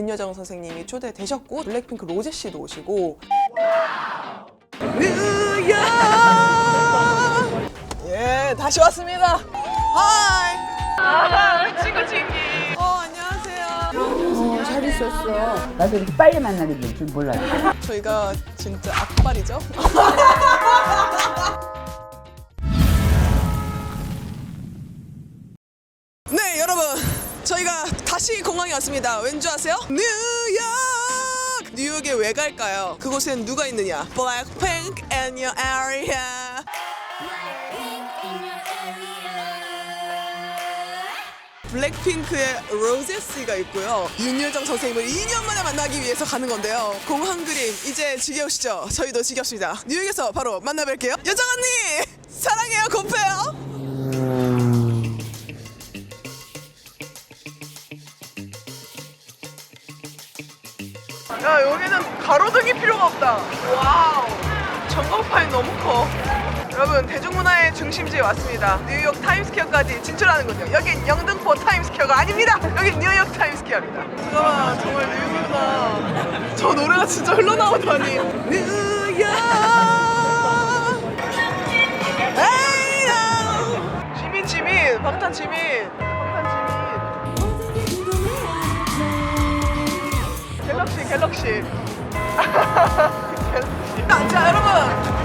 윤여정 선생님이 초대되셨고 블랙핑크 로제 씨도 오시고 뉴욕 예 다시 왔습니다. 하이 친구 친기 안녕하세요. 잘 있었어. 나도 이렇게 빨리 만나게 될 줄 몰랐어. 저희가 진짜 악발이죠. 네 여러분 저희가 다시 공항에 왔습니다. 왠 줄 아세요? 뉴욕! 뉴욕에 왜 갈까요? 그곳엔 누가 있느냐? Blackpink in your area. 블랙핑크의 로제 씨가 있고요. 윤여정 선생님을 2년 만에 만나기 위해서 가는 건데요. 공항 그림 이제 지겨우시죠? 저희도 지겹습니다. 뉴욕에서 바로 만나뵐게요. 여정 언니 사랑해요 곱해요. 야 여기는 가로등이 필요가 없다. 와우 전광판이 너무 커. 여러분 대중문화의 중심지에 왔습니다. 뉴욕 타임스퀘어까지 진출하는군요. 여긴 영등포 타임스퀘어가 아닙니다. 여긴 뉴욕 타임스퀘어입니다. 잠깐만 정말 뉴욕이구나. 저 노래가 진짜 흘러나오다니. 뉴욕 지민 방탄 지민 갤럭시 자 여러분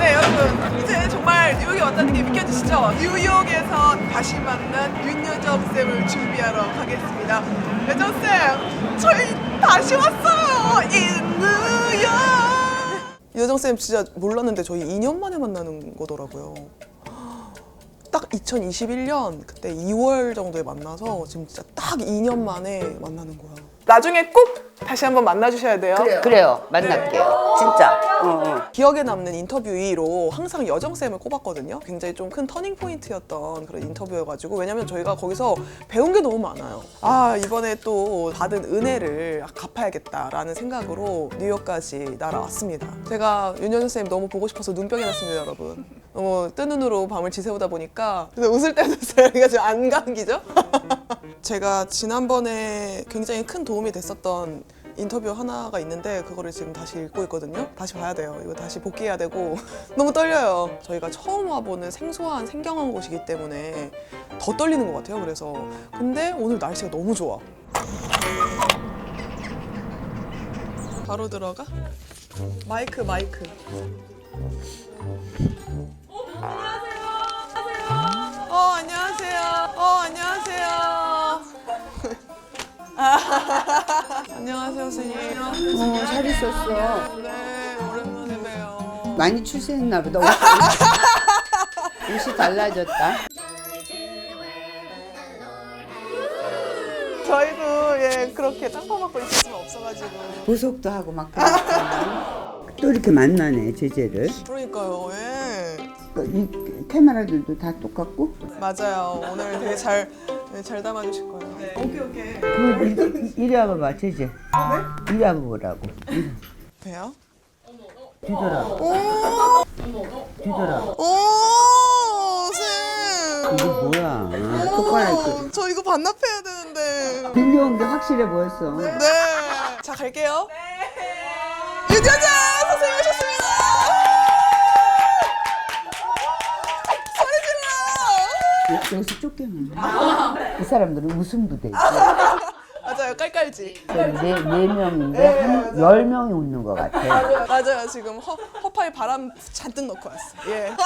여러분 이제 정말 뉴욕에 왔다는 게 믿겨지시죠? 뉴욕에서 다시 만난 윤여정쌤을 준비하러 가겠습니다. 여정쌤 저희 다시 왔어요 인 뉴욕. 윤여정쌤 진짜 몰랐는데 저희 2년 만에 만나는 거더라고요. 딱 2021년 그때 2월 정도에 만나서 지금 진짜 딱 2년 만에 만나는 거야. 나중에 꼭 다시 한번 만나주셔야 돼요. 그래요. 만날게요. 진짜. 기억에 남는 인터뷰이로 항상 여정쌤을 꼽았거든요. 굉장히 좀 큰 터닝 포인트였던 그런 인터뷰여가지고 왜냐면 저희가 거기서 배운 게 너무 많아요. 이번에 또 받은 은혜를 갚아야겠다라는 생각으로 뉴욕까지 날아왔습니다. 제가 윤여정쌤 너무 보고 싶어서 눈병이 났습니다 여러분. 너무 뜬 눈으로 밤을 지새우다 보니까 그래서 웃을 때도 있어요. 여기가 지금 안 감기죠? 제가 지난번에 굉장히 큰 도움이 됐었던 인터뷰 하나가 있는데 그거를 지금 다시 읽고 있거든요. 다시 봐야 돼요. 이거 다시 복귀해야 되고 너무 떨려요. 저희가 처음 와보는 생소한 생경한 곳이기 때문에 더 떨리는 것 같아요. 그래서 근데 오늘 날씨가 너무 좋아. 바로 들어가? 마이크 안녕하세요. 안녕하세요 선생님. 잘 있었어. 네 오랜만에 봬요. 많이 출세했나 보다. 옷이 달라졌다. 저희도 그렇게 땅파 맞고 있을 수는 없어가지고. 보석도 하고 막 그랬잖아. 또 이렇게 만나네 제재를. 그러니까요. 이 카메라들도 다 똑같고. 맞아요. 오늘 되게 잘 담아주실 거예요. 네. 오케이. 이리 와봐봐 제재. 네? 이리 와보라고. 왜요? 뒤돌아. 뒤돌아. 오 쌤. 이게 뭐야? 똑바로 저 이거 반납해야 되는데. 빌려온 게 확실해 보였어. 네. 자 갈게요. 네. 윤여정 선생님 오셨습니다. 여기서 쫓겨나. 이 사람들은 웃음 부대 있지. 맞아요. 깔깔지. 네 명인데 한 10명이 웃는 것 같아. 맞아요. 지금 허파에 바람 잔뜩 넣고 왔어요. 예.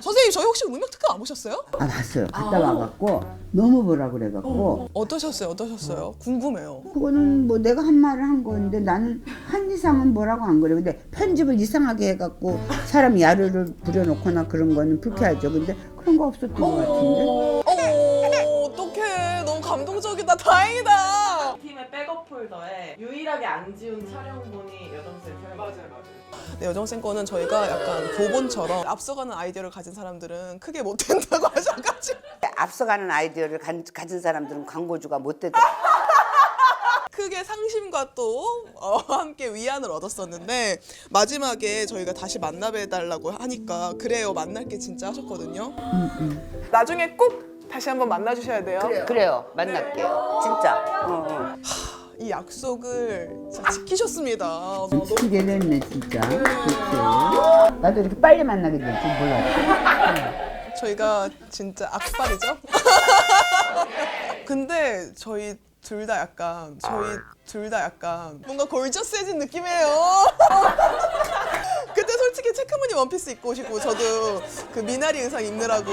선생님 저희 혹시 운명 특강 안 보셨어요? 봤어요. 갔다 와갖고 너무 보라 그래갖고. 어떠셨어요? 궁금해요. 그거는 뭐 내가 한 말을 한 건데 나는 한 이상은 뭐라고 안 그래. 근데 편집을 이상하게 해갖고 사람 야르를 부려놓거나 그런 거는 불쾌하죠. 근데 그런 거 없었던 것 같은데. 어떡해. 너무 감동적이다. 다행이다. 팀의 백업 폴더에 유일하게 안 지운 촬영본이 여정쌤 촬영. 맞아요. 네, 여정쌤 거는 저희가 약간 교본처럼 앞서가는 아이디어를 가진 사람들은 크게 못 된다고 하셔가지고 앞서가는 아이디어를 가진 사람들은 광고주가 못 되더라. 크게 상심과 또 함께 위안을 얻었었는데 마지막에 저희가 다시 만나봐달라고 하니까 그래요 만날게 진짜 하셨거든요. 나중에 꼭 다시 한번 만나주셔야 돼요. 그래요. 만날게요. 진짜. 이 약속을 진짜 지키셨습니다. 지키게 됐네 진짜. 그치. 나도 이렇게 빨리 만나게 될 줄 몰랐어. 저희가 진짜 악발이죠? 근데 저희 둘 다 약간 뭔가 골저스해진 느낌이에요. 그때 솔직히 체크무늬 원피스 입고 오시고 저도 그 미나리 의상 입느라고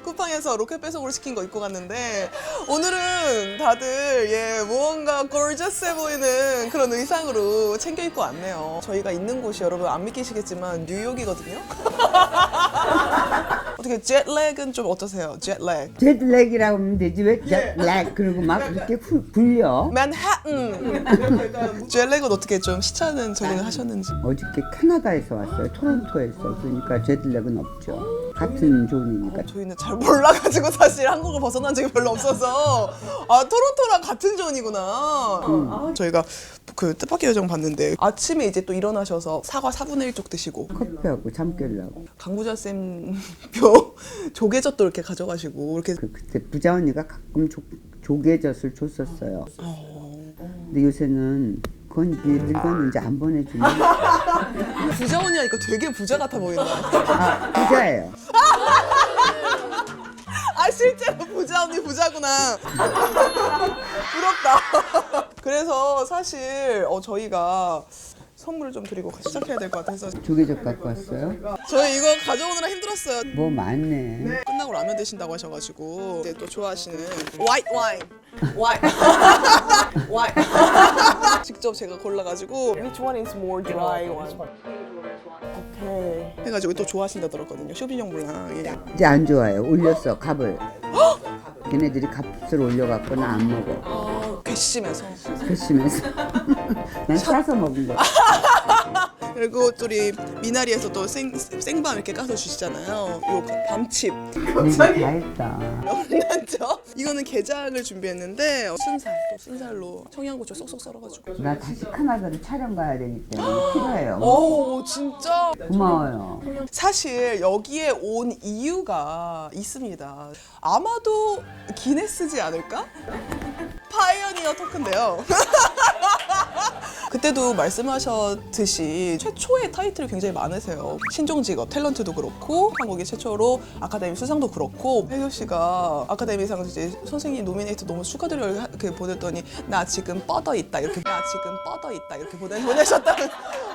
쿠팡에서 로켓 배송으로 시킨 거 입고 갔는데 오늘은 다들 무언가 골저스해 보이는 그런 의상으로 챙겨 입고 왔네요. 저희가 있는 곳이 여러분 안 믿기시겠지만 뉴욕이거든요. 어떻게 젯렉은 좀 어떠세요? 젯렉. 제트렉이라고 하면 되지 왜 jetlag 그리고 막 이렇게 불려. 맨하튼. 젯렉은 어떻게 좀 시차는 적응을 하셨는지. 어저께 캐나다에서 왔어요. 토론토에서. 그러니까 제트렉은 없죠. 같은 존이니까. 저희는 잘 몰라가지고 사실 한국을 벗어난 적이 별로 없어서 토론토랑 같은 존이구나. 저희가 그 뜻밖의 여정 봤는데 아침에 이제 또 일어나셔서 사과 4분의 1쪽 드시고 커피하고 잠 깨려고. 강부자 쌤표 조개젓도 이렇게 가져가시고 이렇게 그때 부자 언니가 가끔 조개젓을 줬었어요. 근데 요새는 그건 이제 늙었는지 안 보내주네. 부자 언니하니까 되게 부자 같아 보인다. 아, 부자예요. 실제로 부자 언니 부자구나. 부럽다. 그래서 사실 저희가 선물을 좀 드리고 시작해야 될 것 같아서 조개젓 갖고 왔어요? 저희 이거 가져오느라 힘들었어요. 뭐 많네. 끝나고 라면 드신다고 하셔가지고 이제 또 좋아하시는 화이트 와인 와인 직접 제가 골라가지고 Which one is more dry one? 오케이 해가지고 또 좋아하신다 들었거든요. 쇼비뇽 블랑. 이제 안 좋아요. 올렸어 값을. 걔네들이 값을 올려갖고 나 안 먹어. 괘씸해서. 괘씸해서. 난 싸서 먹은 거. 그리고 또 우리 미나리에서 또 생밤 이렇게 까서 주시잖아요. 요 밤칩. 다 했다. 명란젓. 이거는 게장을 준비했는데 순살로 청양고추 쏙쏙 썰어가지고. 나 다시 카나다를 촬영 가야 되기 때문에 필요해요. 오 진짜. 고마워요. 사실 여기에 온 이유가 있습니다. 아마도 기네스지 않을까? 파이어니어 토크인데요. 그때도 말씀하셨듯이 최초의 타이틀이 굉장히 많으세요. 신종직업 탤런트도 그렇고 한국의 최초로 아카데미 수상도 그렇고 혜교 씨가 아카데미상 이제 선생님 노미네이트 너무 축하드려요 이렇게 보냈더니 나 지금 뻗어 있다 이렇게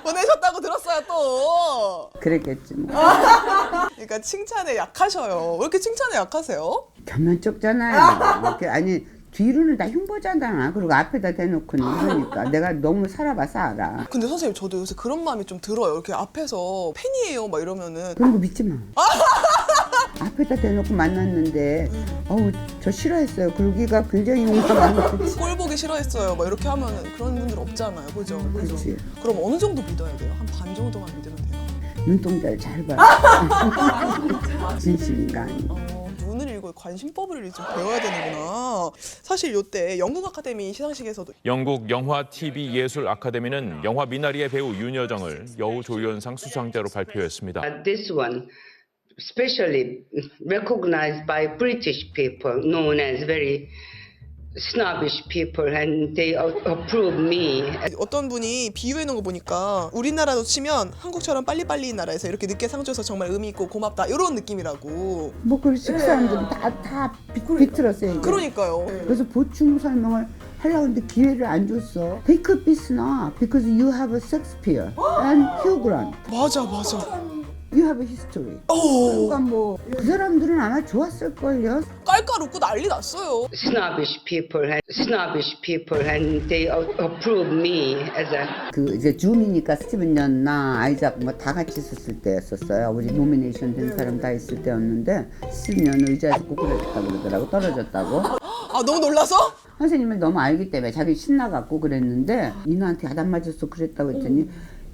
보내셨다고 들었어요 또. 그랬겠지 뭐. 그러니까 칭찬에 약하셔요. 왜 이렇게 칭찬에 약하세요? 겸연쩍잖아요. 이렇게 아니 뒤로는 다 흉보잖아. 그리고 앞에다 대놓고는 그러니까 내가 너무 살아봐서 알아. 근데 선생님 저도 요새 그런 마음이 좀 들어요. 이렇게 앞에서 팬이에요 막 이러면은 그런 거 믿지 마. 앞에다 대놓고 만났는데 어우 저 싫어했어요. 그러기가 굉장히 용감한 거지. 꼴 보기 싫어했어요. 막 이렇게 하면은 그런 분들 없잖아요. 그죠? 그렇지. 그럼 어느 정도 믿어야 돼요? 한 반 정도만 믿으면 돼요? 눈동자를 잘 봐. 진심인가 아니. 눈을 읽고 관심법을 좀 배워야 되는구나. 사실 요때 영국 아카데미 시상식에서도 영국 영화 TV 예술 아카데미는 영화 미나리의 배우 윤여정을 여우조연상 수상자로 발표했습니다. This one, especially recognized by British people, known as very snobbish people, and they approve me. 어떤 분이 비유해 놓은 거 보니까 우리나라로 치면 한국처럼 빨리빨리 나라에서 이렇게 늦게 상 줘서 정말 의미 있고 고맙다 이런 느낌이라고. 뭐 그렇지 그 사람들은 다 비틀었어요. 이게. 그러니까요. 그래서 보충 설명을 하려고 했는데 기회를 안 줬어. They could be snob because you have a Shakespeare and Hugh Grant. 맞아. You have a history. 오, 그러니까 뭐 그 사람들은 아마 좋았을걸요. 깔깔 웃고 난리 났어요. Snobbish people, and they approve me as a. 그 이제 줌이니까 스티븐 연나 아이작 뭐 다 같이 있었을 때였었어요. 우리 노미네이션 된 사람 다 있을 때였는데 스티븐 연 의자에서 꼬꾸라졌다고 그러더라고. 떨어졌다고. 아 너무 놀라서? 선생님은 너무 알기 때문에 자기 신나갖고 그랬는데 이나한테 야단 맞았어 그랬다고 했더니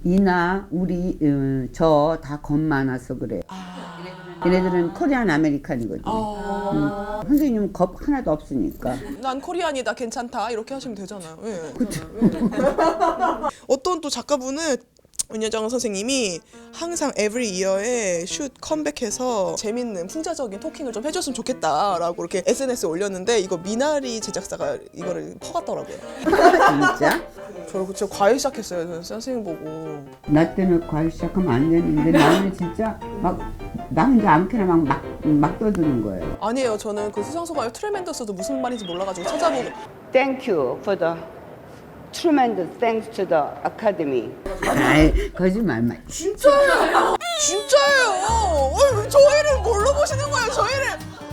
이나 우리 저 다 겁 많아서 그래. 얘네들은 코리안 아메리칸이거든. 선생님은 겁 하나도 없으니까. 난 코리안이다 괜찮다 이렇게 하시면 되잖아요. 예. 그쵸. 어떤 또 작가분은 윤여정 선생님이 항상 every year에 슛 컴백해서 재밌는 풍자적인 토킹을 좀 해줬으면 좋겠다라고 이렇게 SNS에 올렸는데 이거 미나리 제작사가 이거를 퍼갔더라고요. 진짜? 저 과일 시작했어요. 저는 선생님 보고. 나 때는 과일 시작하면 안 되는데 나는 진짜 나 혼자 아무렇게나 막 떠드는 거예요. 아니에요. 저는 그 수상소가요 트레멘더스도 무슨 말인지 몰라가지고 찾아보고. Thank you for the tremendous thanks to the Academy. 아이 거짓말만. 진짜예요. 저희를 뭘로 보시는 거예요?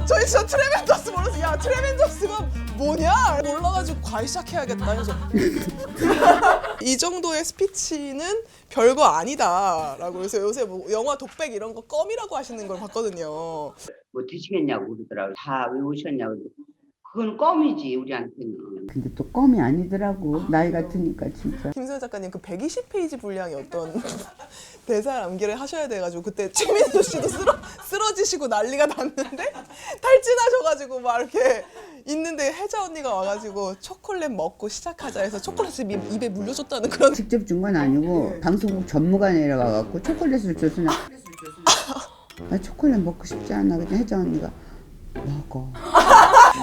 저희 진짜 트레멘더스 몰라서 야 트레멘더스가 뭐냐 몰라가지고 과일 시작해야겠다 해서 이 정도의 스피치는 별거 아니다라고 그래서 요새 뭐 영화 독백 이런 거 껌이라고 하시는 걸 봤거든요. 뭐 드시겠냐고 그러더라고요. 다 외우셨냐고. 그건 껌이지 우리한테는. 근데 또 껌이 아니더라고. 나이 같으니까 진짜. 김수현 작가님 그 120페이지 분량의 어떤 대사 암기를 하셔야 돼가지고 그때 최민수 씨도 쓰러지시고 난리가 났는데 탈진하셔가지고 막 이렇게 있는데 혜자 언니가 와가지고 초콜릿 먹고 시작하자 해서 초콜릿을 입에 물려줬다는 그런. 직접 준 건 아니고 방송국 전무가 내려가갖고 초콜릿을 줘서 나 초콜릿 먹고 싶지 않아. 근데 혜자 언니가 먹어.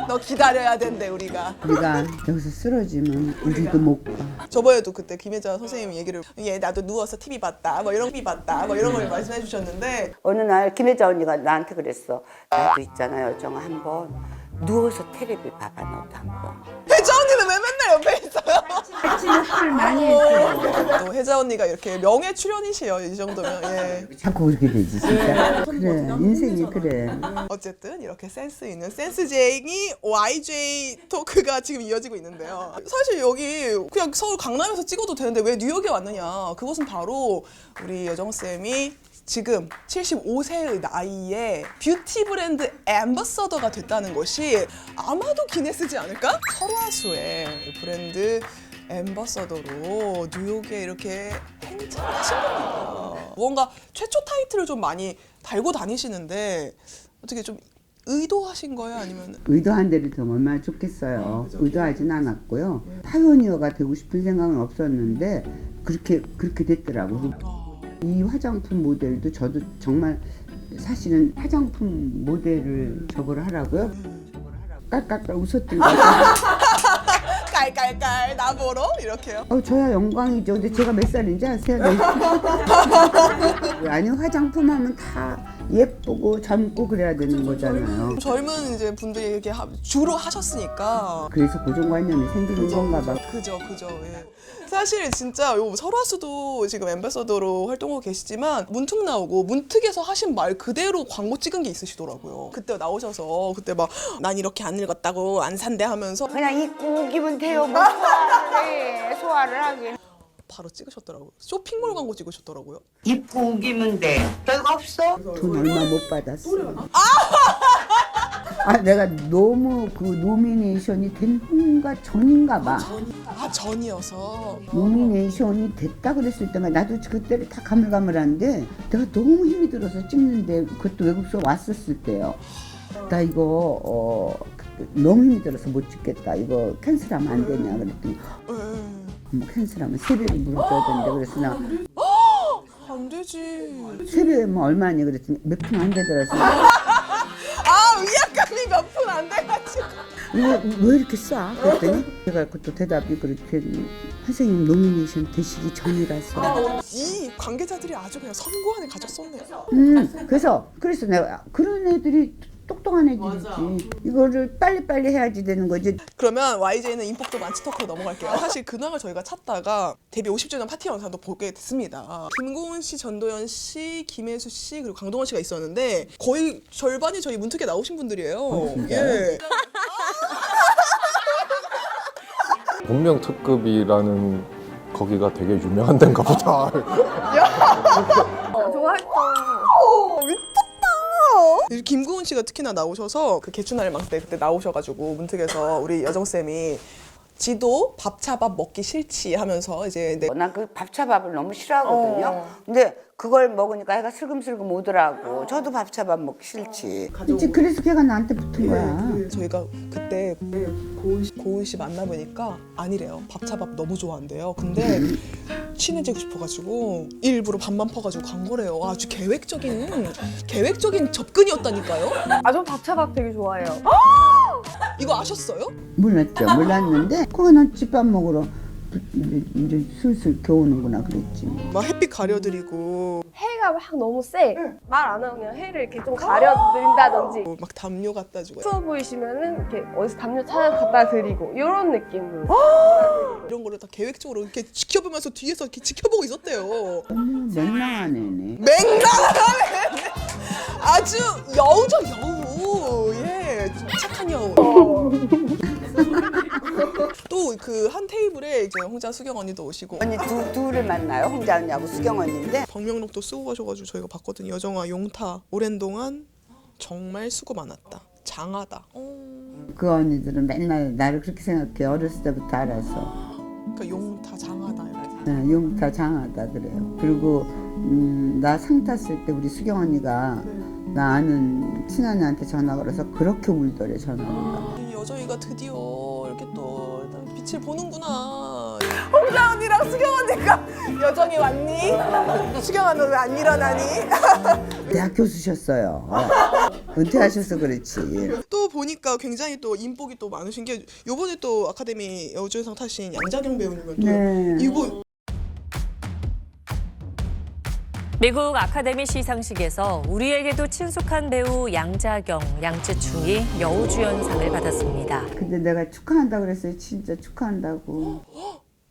너 기다려야 된대 우리가. 우리가 여기서 쓰러지면 우리도 못 가. 저번에도 그때 김혜자 선생님 얘기를 나도 누워서 TV 봤다 뭐 이런 걸 말씀해 주셨는데 어느 날 김혜자 언니가 나한테 그랬어. 나도 있잖아 여정아 한번 누워서 텔레비 봐봐 너도 한번. 혜자 언니는 왜 맨날 옆에 있어요? 같이 역할 많이 했어. 또 혜자 언니가 이렇게 명예 출연이시여 이 정도면. 예. 자꾸 그렇게 되지 진짜. 그래 인생이 그래. 어쨌든 이렇게 센스 있는 센스쟁이 YJ 토크가 지금 이어지고 있는데요. 사실 여기 그냥 서울 강남에서 찍어도 되는데 왜 뉴욕에 왔느냐. 그것은 바로 우리 여정쌤이 지금 75세의 나이에 뷰티 브랜드 앰버서더가 됐다는 것이 아마도 기네스지 않을까? 설화수의 브랜드 앰버서더로 뉴욕에 이렇게 행차하신 겁니다. 무언가 최초 타이틀을 좀 많이 달고 다니시는데 어떻게 좀 의도하신 거예요? 아니면? 의도한 대로 되면 얼마나 좋겠어요. 의도하진 않았고요. 파이오니어가 되고 싶은 생각은 없었는데 그렇게 됐더라고. 이 화장품 모델도 저도 정말 사실은 화장품 모델을 저걸 하라고요? 깔깔깔 웃었던 거죠. 깔깔깔 나보러 이렇게요. 저야 영광이죠. 근데 제가 몇 살인지 아세요? 아니 화장품 하면 다 예쁘고 젊고 그래야 되는 거잖아요. 젊은 이제 분들이 이렇게 주로 하셨으니까. 그래서 고정관념이 생기는 건가 봐. 그죠. 예. 사실 진짜 요 설화수도 지금 앰버서더로 활동하고 계시지만 문특 나오고 문특에서 하신 말 그대로 광고 찍은 게 있으시더라고요. 그때 나오셔서 그때 막 난 이렇게 안 읽었다고 안 산대 하면서 그냥 입고 오기면 돼요. 뭐 소화하는데 소화를 하긴. 바로 찍으셨더라고요. 쇼핑몰 광고 찍으셨더라고요. 입고 우기면 돼. 별거 없어. 돈 얼마 못 받았어. 내가 너무 그 노미네이션이 된 후인가 전인가 봐. 전이어서. 노미네이션이 됐다 그랬을 때가 나도 그때를 다 가물가물한데 내가 너무 힘이 들어서 찍는데 그것도 외국서 왔었을 때요. 나 이거 너무 힘이 들어서 못 찍겠다. 이거 캔슬하면 안 되냐 그랬더니 뭐 캔슬하면 세배로 물어줘야 된대. 그래서 나 안 되지. 세배면 얼마니 그랬더니 몇 푼 안 되더라서 위약감이 몇 푼 안 돼가지고. 이거 왜 이렇게 싸? 그랬더니 제가 그것도 대답이 그렇게 선생님 노미네이션 되시기 전이라서 이 관계자들이 아주 그냥 선고 안에 가졌었네요. 그래서 내가 그런 애들이 똑똑한 애들이지. 이거를 빨리빨리 해야지 되는 거지. 그러면 YJ는 인복도 많지 토크로 넘어갈게요. 사실 근황을 저희가 찾다가 데뷔 50주년 파티 영상도 보게 됐습니다. 김고은 씨, 전도연 씨, 김혜수 씨 그리고 강동원 씨가 있었는데 거의 절반이 저희 문특에 나오신 분들이에요. 예. 본명 특급이라는 거기가 되게 유명한 데인가 보다. 김구은 씨가 특히나 나오셔서 그 개춘할 망때 그때 나오셔가지고 문특에서 우리 여정쌤이 지도 밥차밥 먹기 싫지 하면서 이제 난 그 밥차밥을 너무 싫어하거든요. 근데 그걸 먹으니까 애가 슬금슬금 오더라고. 저도 밥차밥 먹기 싫지. 그치, 그래서 걔가 나한테 붙은 거야. 저희가 그때 고은 씨 만나보니까 아니래요. 밥차밥 너무 좋아한대요. 근데 친해지고 싶어가지고 일부러 밥만 퍼가지고 간 거래요. 아주 계획적인 접근이었다니까요. 아, 전 밥차밥 되게 좋아해요. 이거 아셨어요? 몰랐는데 그거 난 집밥 먹으러 이제 슬슬 겨우는구나 그랬지. 막 햇빛 가려드리고 해가 막 너무 세. 말 안 하고 그냥 해를 이렇게 좀 가려드린다든지. 막 담요 갖다 주고 추워 보이시면은 이렇게 어디서 담요 찾아 갖다 드리고 이런 느낌으로. 이런 거를 다 계획적으로 이렇게 지켜보면서 뒤에서 이렇게 지켜보고 있었대요. 맹랑한 애네. 맹랑하네. 아주 여우죠 여우. 예, 착한 여우. 또 그 한 테이블에 이제 홍자 수경 언니도 오시고 언니 둘을 만나요. 홍자 언니하고 수경 언니인데 방명록도 쓰고 가셔가지고 저희가 봤거든요. 여정아 용타 오랜 동안 정말 수고 많았다. 장하다. 그 언니들은 맨날 나를 그렇게 생각해. 어렸을 때부터 알아서. 그러니까 용타 장하다 이렇게. 네, 용타 장하다 그래요. 그리고 나 상 탔을 때 우리 수경 언니가 나 아는 친언니한테 전화 걸어서 그렇게 울더래 전화가. 이 여정이가 드디어 이렇게 또 빛을 보는구나. 홍자 언니랑 수경 언니가 여정이 왔니? 수경아 너 왜 안 일어나니? 대학 교수셨어요. 은퇴하셔서 그렇지. 또 보니까 굉장히 또 인복이 또 많으신 게 요번에 또 아카데미 여우주연상 타신 양자경 배우님은 또 네. 이거 미국 아카데미 시상식에서 우리에게도 친숙한 배우 양자경, 양쯔충이 여우주연상을 받았습니다. 근데 내가 축하한다 그랬어요. 진짜 축하한다고.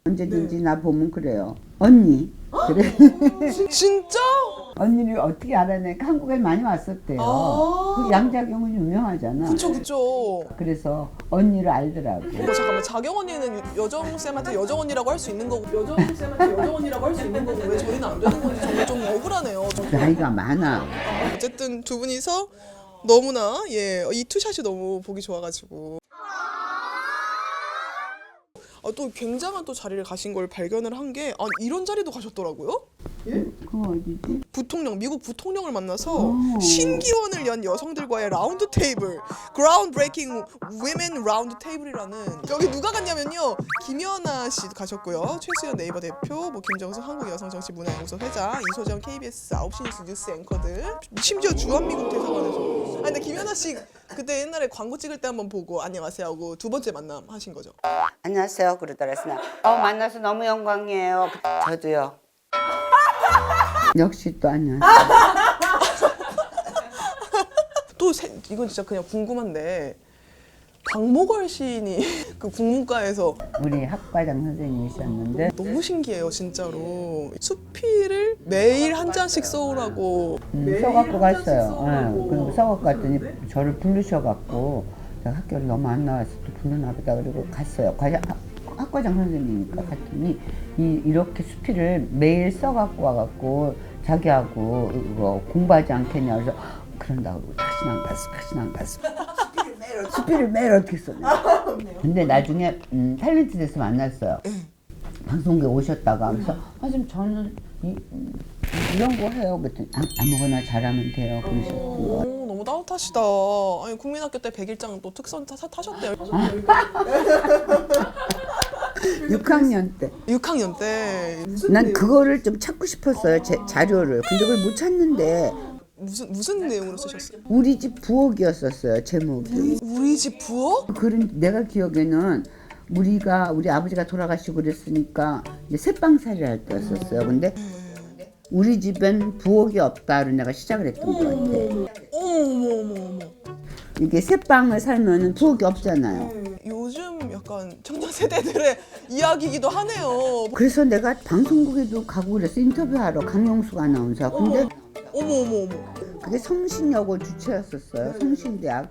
언제든지 나 보면 그래요. 언니. 그래. 진짜? 언니를 어떻게 알아내니까 한국에 많이 왔었대요. 그 양자경은 유명하잖아. 그쵸. 그래서 언니를 알더라고. 잠깐만 자경 언니는 여정 쌤한테 여정 언니라고 할 수 있는 거고 여정 쌤한테 여정 언니라고 할 수 있는 거고 왜 저희는 안 되는 건지 정말 좀 억울하네요. 나이가 많아. 어쨌든 두 분이서 너무나 이 투샷이 너무 보기 좋아가지고. 또 굉장한 또 자리를 가신 걸 발견을 한 게 이런 자리도 가셨더라고요. 그거 어디지? 부통령, 미국 부통령을 만나서 신기원을 연 여성들과의 라운드 테이블, 그라운드 브레이킹 위멘 라운드 테이블이라는 여기 누가 갔냐면요. 김연아 씨 가셨고요. 최수연 네이버 대표, 김정수 한국여성정치문화연구소 회장, 이소정 KBS 9시 뉴스 앵커들, 심지어 주한미국 대사관에서. 근데 김연아 씨 그때 옛날에 광고 찍을 때 한번 보고 안녕하세요 하고 두 번째 만남 하신 거죠. 안녕하세요 그러더랬으나 만나서 너무 영광이에요. 저도요. 역시 또 안녕. 또 이건 진짜 그냥 궁금한데 박목월 시인이 그 국문과에서 우리 학과장 선생님이셨는데 너무 신기해요 진짜로. 수필을 매일 한 잔씩 써오라고. 써갖고 갔어요. 그리고 써갖고 갔더니 저를 부르셔갖고 제가 학교를 너무 안 나와서 또 부르나 보다 그리고 갔어요. 학과장 선생님이니까 갔더니 이렇게 수필을 매일 써갖고 와갖고 자기하고 이거 공부하지 않겠냐 그래서 그런다고 다시는 안 갔어. 수필을 매일 어떻게 써냐. 근데 나중에 탤런트 돼서 만났어요. 방송국에 오셨다가 그래서 좀 저는 이런 거 해요. 그랬더니 아무거나 잘하면 돼요. 그러셨고. 너무 따뜻하시다. 아니 국민학교 때 100일장 또 특선 타셨대요. 6학년 때. 6학년 때. 난 그거를 좀 찾고 싶었어요. 제 자료를. 근데 그걸 못 찾는데 무슨 내용으로 쓰셨어요? 우리 집 부엌이었었어요. 제목이. 우리 집 부엌? 그런 내가 기억에는 우리 아버지가 돌아가시고 그랬으니까 이제 새빵살이를 할 때였었어요. 근데 우리 집엔 부엌이 없다로 내가 시작을 했던 것 같아. 어머. 이게 새빵을 살면은 부엌이 없잖아요. 요즘 약간 청년 세대들의 이야기이기도 하네요. 그래서 내가 방송국에도 가고 그랬어. 인터뷰하러 강영숙 아나운서. 근데 어머. 그게 성신여고 주최였었어요. 성신대학.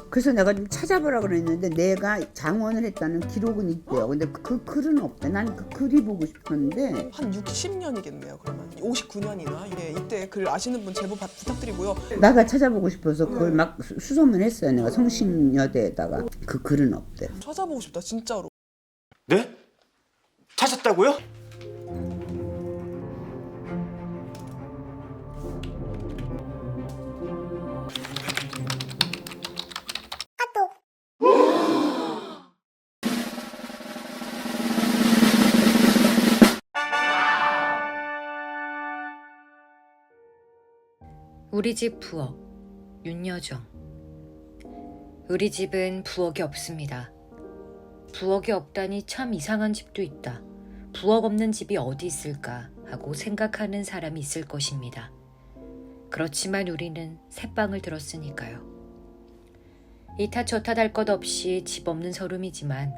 그래서 내가 좀 찾아보라 그랬는데 내가 장원을 했다는 기록은 있대요. 근데 그 글은 없대. 난 그 글이 보고 싶었는데. 한 60년이겠네요. 그러면 59년이나 이때 글 아시는 분 제보 부탁드리고요. 나가 찾아보고 싶어서 그걸 막 수소문했어요. 내가 성신여대에다가. 그 글은 없대. 찾아보고 싶다 진짜로. 네? 찾았다고요? 우리 집 부엌, 윤여정. 우리 집은 부엌이 없습니다. 부엌이 없다니 참 이상한 집도 있다. 부엌 없는 집이 어디 있을까 하고 생각하는 사람이 있을 것입니다. 그렇지만 우리는 새방을 들었으니까요. 이탓 저탓 할 것 없이 집 없는 서름이지만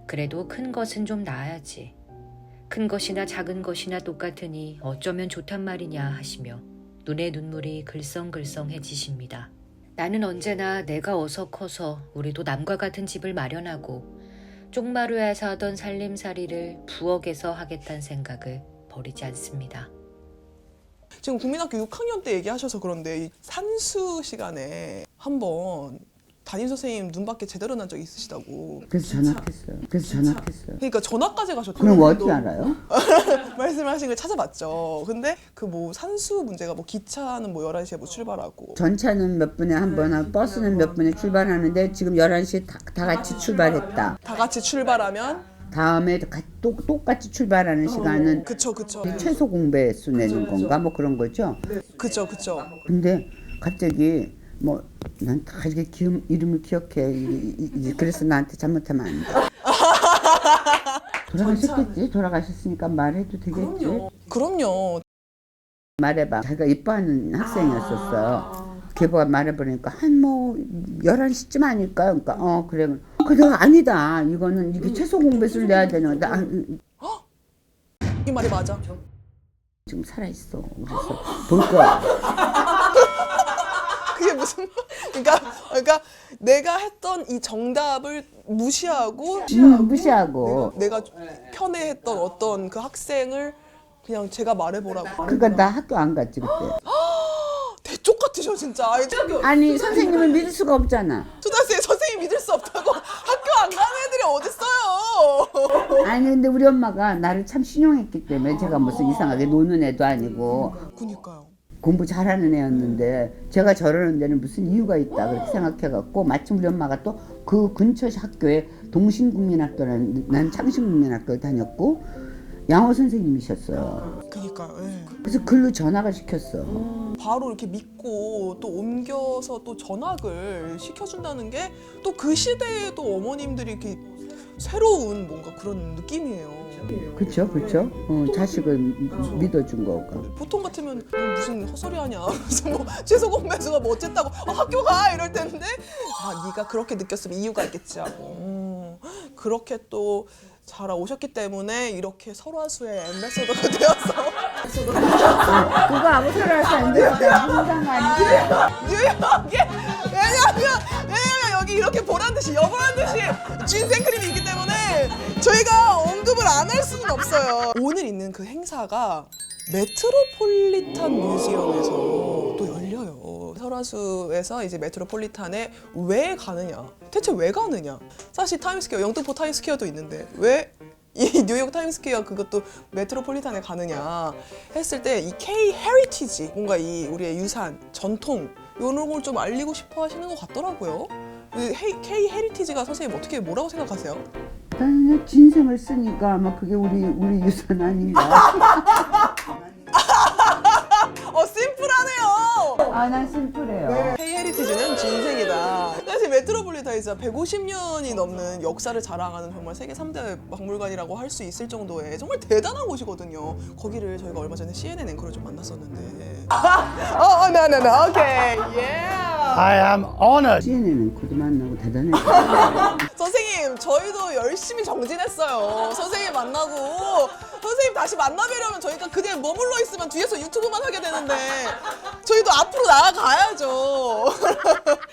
그래도 큰 것은 좀 나아야지. 큰 것이나 작은 것이나 똑같으니 어쩌면 좋단 말이냐 하시며 눈에 눈물이 글썽글썽해지십니다. 나는 언제나 내가 어서 커서 우리도 남과 같은 집을 마련하고 쪽마루에서 하던 살림살이를 부엌에서 하겠다는 생각을 버리지 않습니다. 지금 국민학교 6학년 때 얘기하셔서 그런데 이 산수 시간에 한번 담임 선생님 눈밖에 제대로 난 적 있으시다고. 그래서 전학했어요. 그러니까 전학까지 가셨죠. 그럼 어떻게 알아요? 말씀하신 걸 찾아봤죠. 근데 그 뭐 산수 문제가 뭐 기차는 뭐 11시에 뭐 출발하고 전차는 몇 분에 한 번 하고 버스는 몇 분에 출발하는데 지금 11시에 다 같이 출발했다. 다 같이 출발하면 다음에 똑같이 출발하는 시간은 그쵸. 최소 공배수 내는 건가 뭐 그런 거죠. 그쵸. 근데 갑자기 뭐 난 다 이렇게 이름을 기억해. 그래서 나한테 잘못하면 안 돼. 돌아가셨겠지? 돌아가셨으니까 말해도 되겠지? 그럼요. 말해봐. 자기가 이뻐하는 학생이었었어요. 걔가 말해보니까 한 뭐 11시쯤 아닐까요? 그러니까 그래. 내가 아니다. 이거는 이게 최소 공배수를 내야 되는데 이 말이 맞아. 지금 살아있어. 그래서 볼 거야. 그게 무슨 그러니까 내가 했던 이 정답을 무시하고 무시하고 내가 편애했던 어떤 그 학생을 그냥 제가 말해보라고. 그러니까 나 학교 안 갔지 그때. 대쪽 같으셔 진짜. 아니 선생님을 믿을 수가 없잖아. 초등학생 선생님 믿을 수 없다고. 학교 안 가는 애들이 어딨어요. 아니 근데 우리 엄마가 나를 참 신용했기 때문에 제가 무슨 이상하게 노는 애도 아니고 그니까요. 공부 잘하는 애였는데 제가 저러는 데는 무슨 이유가 있다 그렇게 생각해갖고 마침 우리 엄마가 또 그 근처 학교에 동신국민학교라는 난 창신국민학교를 다녔고 양호 선생님이셨어요. 그니까요. 예. 그래서 글로 전학을 시켰어. 바로 이렇게 믿고 또 옮겨서 또 전학을 시켜준다는 게 또 그 시대에도 어머님들이 이렇게 새로운 뭔가 그런 느낌이에요. 그렇죠. 자식을 믿어준 거가. 보통 같으면 무슨 헛소리 하냐. 무슨 뭐 최소 공배수가 뭐 어쨌다고 학교 가 이럴 텐데 네가 그렇게 느꼈으면 이유가 있겠지 하고. 그렇게 또 자라오셨기 때문에 이렇게 설화수의 앰베서더가 되어서 그거 아무 소리 할 수 안 돼. 무슨 상관이지? 뉴욕에 왜냐면 여기 이렇게 보란 듯이 여보란 듯이 쥔 생크림이 있기 때문에 저희가 언급을 안 할 수는 없어요. 오늘 있는 그 행사가 메트로폴리탄 뮤지엄에서 또 열려요. 설화수에서 이제 메트로폴리탄에 왜 가느냐? 대체 왜 가느냐? 사실 타임스퀘어, 영등포 타임스퀘어도 있는데 왜 이 뉴욕 타임스퀘어 그것도 메트로폴리탄에 가느냐 했을 때 이 K 헤리티지 뭔가 이 우리의 유산, 전통 이런 걸 좀 알리고 싶어 하시는 것 같더라고요. K 헤리티지가 선생님 어떻게 뭐라고 생각하세요? 나는 진생을 쓰니까 아마 그게 우리 유산 아닌가. 심플하네요. 난 심플해요. K 헤리티지는 진생이다. 사실 메트로폴리탄이 진짜 150년이 넘는 역사를 자랑하는 정말 세계 3대 박물관이라고 할 수 있을 정도의 정말 대단한 곳이거든요. 거기를 저희가 얼마 전에 CNN 앵커를 좀 만났었는데. 오케이, I am honored. CNN은 그도 만나고 대단했어요. 선생님, 저희도 열심히 정진했어요. 선생님 만나고 선생님 다시 만나뵈려면 저희가 그냥 머물러 있으면 뒤에서 유튜브만 하게 되는데 저희도 앞으로 나아가야죠.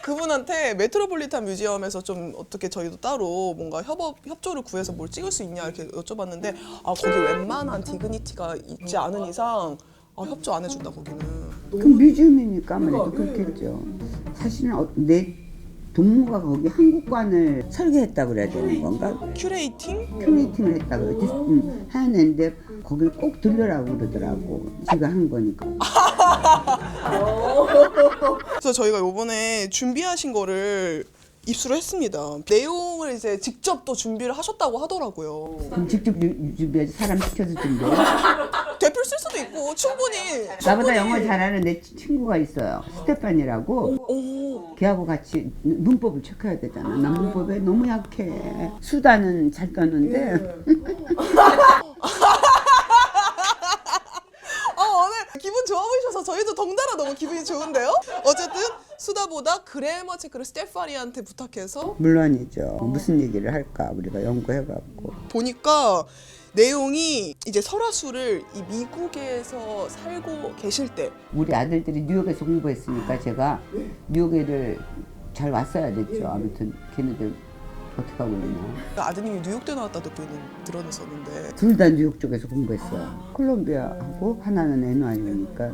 그분한테 메트로폴리탄 뮤지엄에서 좀 어떻게 저희도 따로 뭔가 협조를 구해서 뭘 찍을 수 있냐 이렇게 여쭤봤는데 거기 웬만한 디그니티가 있지 않은 이상 협조 안 해준다 거기는. 그 뮤지엄이니까 아무래도 그렇겠죠. 사실은 내 동무가 거기 한국관을 설계했다고 그래야 되는 건가? 큐레이팅을 했다고 하는데 거길 꼭 들르라고 그러더라고. 지가 한 거니까. 그래서 저희가 요번에 준비하신 거를 입수를 했습니다. 내용을 이제 직접 또 준비를 하셨다고 하더라고요. 그럼 직접 준비하지 사람 시켜서 준비해? 대표를 쓸 수도 있고 충분히. 나보다 영어 잘하는 내 친구가 있어요. 스테판이라고. 걔하고 같이 문법을 체크해야 되잖아. 나 문법에 너무 약해. 수다는 잘 떠는데. 오늘 기분 좋아 보이셔서 저희도 덩달아 너무 기분이 좋은데요? 어쨌든 수다보다 그래머 체크를 스테파니한테 부탁해서 물론이죠. 무슨 얘기를 할까 우리가 연구해갖고 보니까 내용이 이제 설화수를 이 미국에서 살고 계실 때 우리 아들들이 뉴욕에서 공부했으니까 제가 뉴욕에를 잘 왔어야 됐죠. 아무튼 걔네들 어떻게 하고 있냐. 아드님이 뉴욕대 나왔다 듣고 들었었는데 둘 다 뉴욕 쪽에서 공부했어요. 콜롬비아하고 하나는 NYU니까.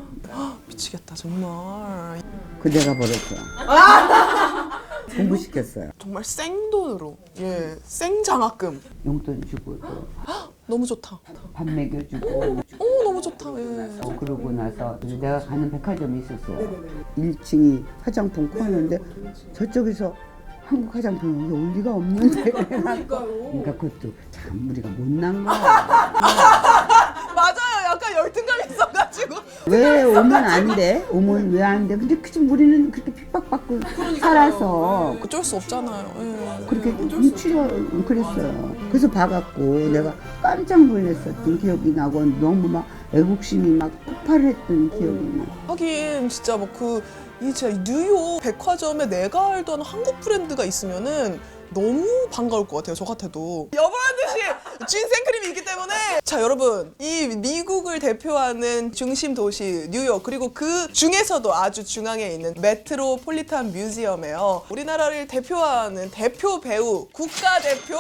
미치겠다 정말. 그 내가 벌었죠. 공부시켰어요. 정말 생돈으로 생장학금 용돈 주고 또 너무 좋다. 밥 먹여주고 너무 좋다. 그러고 나서 내가 가는 백화점이 있었어요. 1층이 화장품 코너인데 저쪽에서 한국 화장품이 올 리가 없는데 그러니까 그것도 참 우리가 못난 거야. 맞아요. 약간 열등감이 있어가지고 왜 오면 안 돼? 오면 왜 안 돼? 근데 그치 우리는 그렇게 핍박받고 살아서 어쩔 수 없잖아요. 그렇게 훔치려 그랬어요. 그래서 봐갖고 내가 깜짝 놀랐었던 기억이 나고 너무 막 애국심이 막 폭발했던 기억이 나. 하긴 진짜 진짜 뉴욕 백화점에 내가 알던 한국 브랜드가 있으면은 너무 반가울 것 같아요. 저 같아도 여보한 듯이 쥔 생크림이 있기 때문에. 자 여러분, 이 미국을 대표하는 중심 도시 뉴욕, 그리고 그 중에서도 아주 중앙에 있는 메트로폴리탄 뮤지엄에요, 우리나라를 대표하는 대표 배우, 국가대표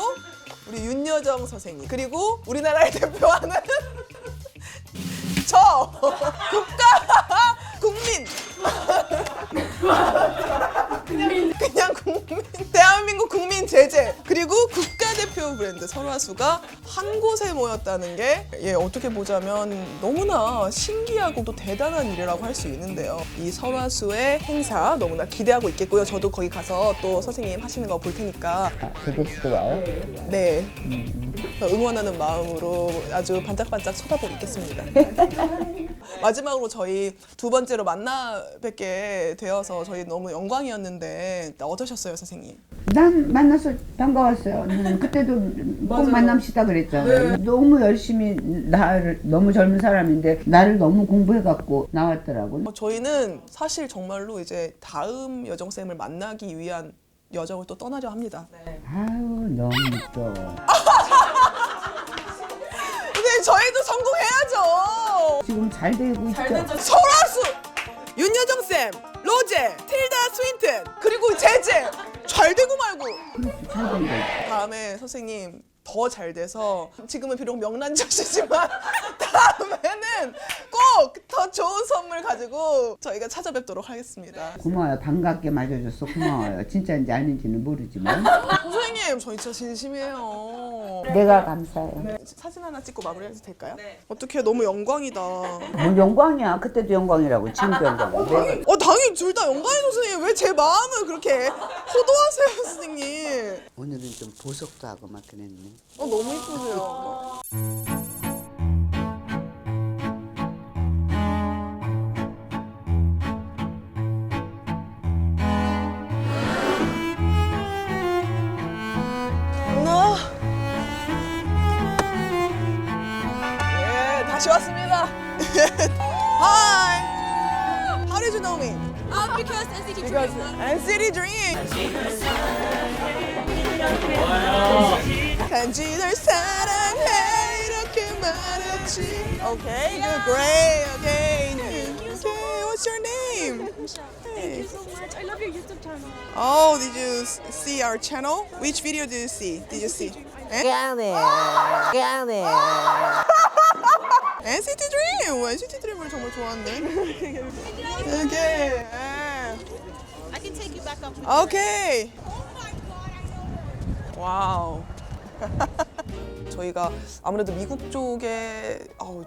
우리 윤여정 선생님, 그리고 우리나라를 대표하는 저 국민 그냥 국민, 대한민국 국민 제재, 그리고 국가대표 브랜드 설화수가 한 곳에 모였다는 게 어떻게 보자면 너무나 신기하고 또 대단한 일이라고 할 수 있는데요. 이 설화수의 행사 너무나 기대하고 있겠고요. 저도 거기 가서 또 선생님 하시는 거 볼 테니까. 되게 좋아요. 네. 응원하는 마음으로 아주 반짝반짝 쳐다보고 있겠습니다. 마지막으로 저희 두 번째로 만나 뵙게 되어서 저희 너무 영광이었는데 어떠셨어요, 선생님? 난 만나서 반가웠어요. 그때도 꼭 만납시다 그랬잖아요. 너무 열심히 너무 젊은 사람인데 나를 너무 공부해갖고 나왔더라고. 저희는 사실 정말로 이제 다음 여정쌤을 만나기 위한 여정을 또 떠나려 합니다. 아유 너무 또. 근데 저희도 성공해야죠. 지금 잘 되고 있죠. 설화수, 윤여정쌤, 로제, 틸다 스윈튼, 그리고 제제 잘 되고 말고. 잘 된다. 다음에 선생님 더 잘 돼서, 지금은 비록 명란젓이지만 다음에는 꼭 더 좋은 선물 가지고 저희가 찾아뵙도록 하겠습니다. 고마워요. 반갑게 맞아줘서 고마워요. 진짜인지 아닌지는 모르지만. 선생님 저희 진짜 진심이에요. 내가 감사해요. 사진 하나 찍고 마무리해도 될까요? 어떻게 너무 영광이다. 뭐 영광이야. 그때도 영광이라고 지금도 영광이야. 당연히 둘 다 영광이죠 선생님. 왜 제 마음을 그렇게 호도하세요 선생님. 오늘은 좀 보석도 하고 막 그랬네. 너무 이쁘세요. 다시 왔습니다. Hi. How did you know me? Because NCT Because NCT Dream. 간지 널 사랑해 이렇게 말했지. Okay, you're great. Okay. Okay, what's your name? Thank you so much. I love your YouTube channel. Oh, did you see our channel? Which video did you see? Did you see? NCT Dream! NCT Dream을 정말 좋아하네. Okay. I can take you back up. Okay. 와우. 저희가 아무래도 미국 쪽에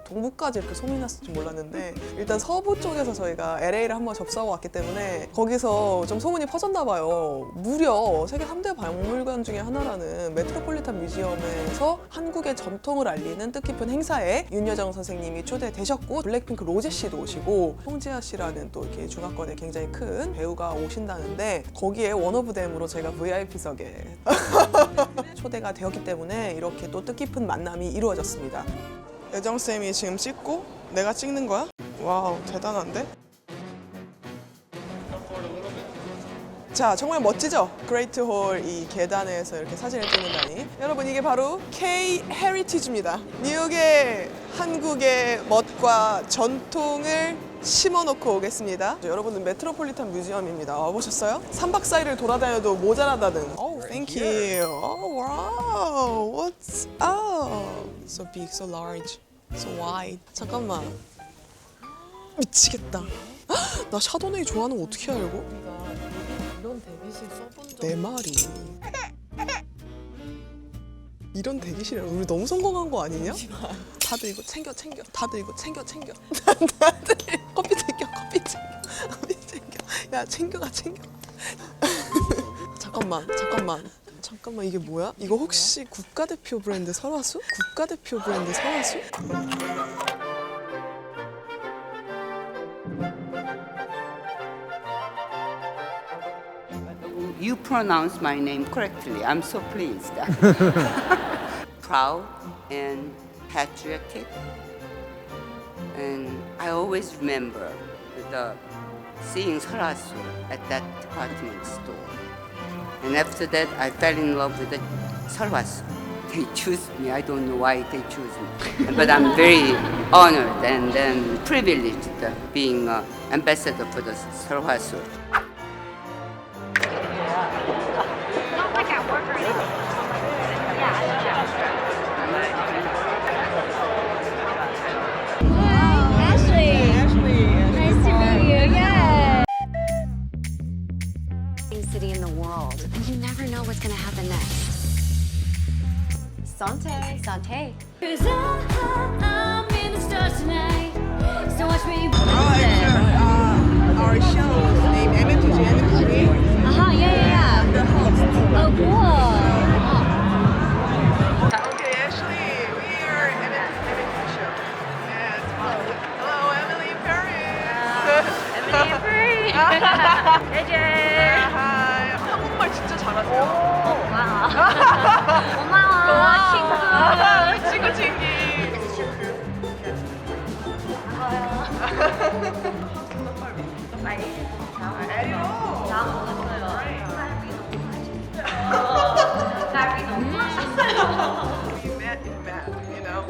동부까지 이렇게 소문이 났을 줄 몰랐는데 일단 서부 쪽에서 저희가 LA를 한번 접수하고 왔기 때문에 거기서 좀 소문이 퍼졌나 봐요. 무려 세계 3대 박물관 중에 하나라는 메트로폴리탄 뮤지엄에서 한국의 전통을 알리는 뜻깊은 행사에 윤여정 선생님이 초대되셨고 블랙핑크 로제 씨도 오시고 송지아 씨라는 또 이렇게 중화권에 굉장히 큰 배우가 오신다는데 거기에 원오브댐으로 제가 VIP석에 초대가 되었기 때문에 이렇게 또 뜻깊은 만남이 이루어졌습니다. 여정쌤이 지금 찍고 내가 찍는 거야? 와우, 대단한데? 자, 정말 멋지죠? 그레이트 홀 이 계단에서 이렇게 사진을 찍는다니. 여러분, 이게 바로 K 헤리티지입니다. 뉴욕의 한국의 멋과 전통을 심어놓고 오겠습니다. 여러분은 메트로폴리탄 뮤지엄입니다. 와보셨어요? 3박 4일을 돌아다녀도 모자라다는. Oh, thank you. Oh, wow. What's up? So big, so large, so wide. 잠깐만. 미치겠다. 나 샤도네이 좋아하는 거 어떻게 알고? 이런 대기실 써본 적 내 말이. 이런 대기실에 우리 너무 성공한 거 아니냐? 다들 이거 챙겨. 다들 이거 챙겨. 다들 커피 챙겨. 야, 챙겨. 잠깐만. 이게 뭐야? 이거 혹시 국가대표 브랜드 설화수? You pronounce my name correctly. I'm so pleased. Proud and patriotic. And I always remember seeing Sarasu at that department store. And after that, I fell in love with the Sarasu. They choose me. I don't know why they choose me. But I'm very honored and privileged being ambassador for the Sarasu. City in the world, and you never know what's gonna happen next. Sante. Cause I'm in the stars tonight. So watch me. Our show named MTG. Yeah. The host. Oh, cool. Okay, Ashley, we are MTG show. Yes. Hello, Emily Perry. Hey, Jay. Hi. 한국말 진짜 잘하세요. 고마워, 친구. 친구. We met in math, you know.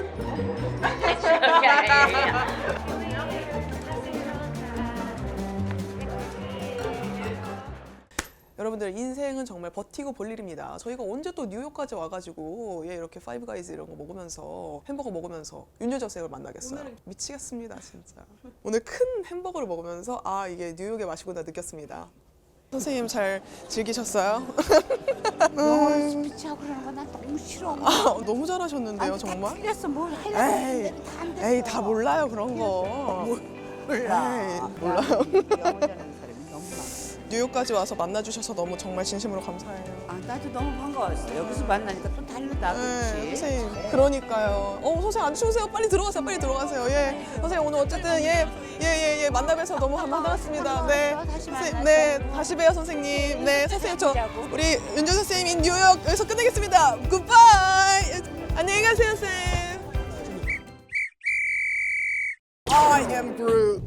여러분들 인생은 정말 버티고 볼 일입니다. 저희가 언제 또 뉴욕까지 와가지고 이렇게 파이브 가이즈 이런 거 먹으면서 햄버거 먹으면서 윤여정 쌤을 만나겠어요. 미치겠습니다 진짜. 오늘 큰 햄버거를 먹으면서 이게 뉴욕의 맛이구나 느꼈습니다. 선생님 잘 즐기셨어요? 영어로 스피치하고 그러는 거 난 너무 싫어. 너무 잘하셨는데요 정말? 틀렸어 뭘 하려고 에이, 했는데 다안 됐어. 에이 다 몰라요 그런 거. 몰라. 몰라요. 영어 잘하는 사람이 너무 많아. 뉴욕까지 와서 만나주셔서 너무 정말 진심으로 감사해요. 나도 너무 반가웠어. 여기서 만나니까 또 다르다, 그렇지? 선생님, 그러니까요. 선생님 안 추우세요? 빨리 들어가세요. 예. 선생님 오늘 어쨌든 예, 만나뵈서 너무 반갑습니다. 네. 다시 선생님, 네, 다시 봬요 선생님. 네, 선생님 우리 윤정 선생님 뉴욕 여기서 끝내겠습니다. 굿바이. 안녕히 가세요, 쌤. I am Groot.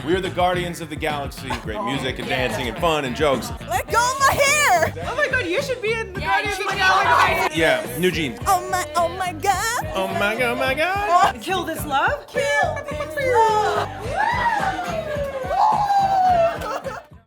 We are the guardians of the galaxy. Great music and dancing and fun and jokes. Let go of my hair. Oh my god, you should be in the Guardians of the Galaxy. Yeah, new jeans. Oh my god. Oh my god, oh my god. Kill this love? Kill this love.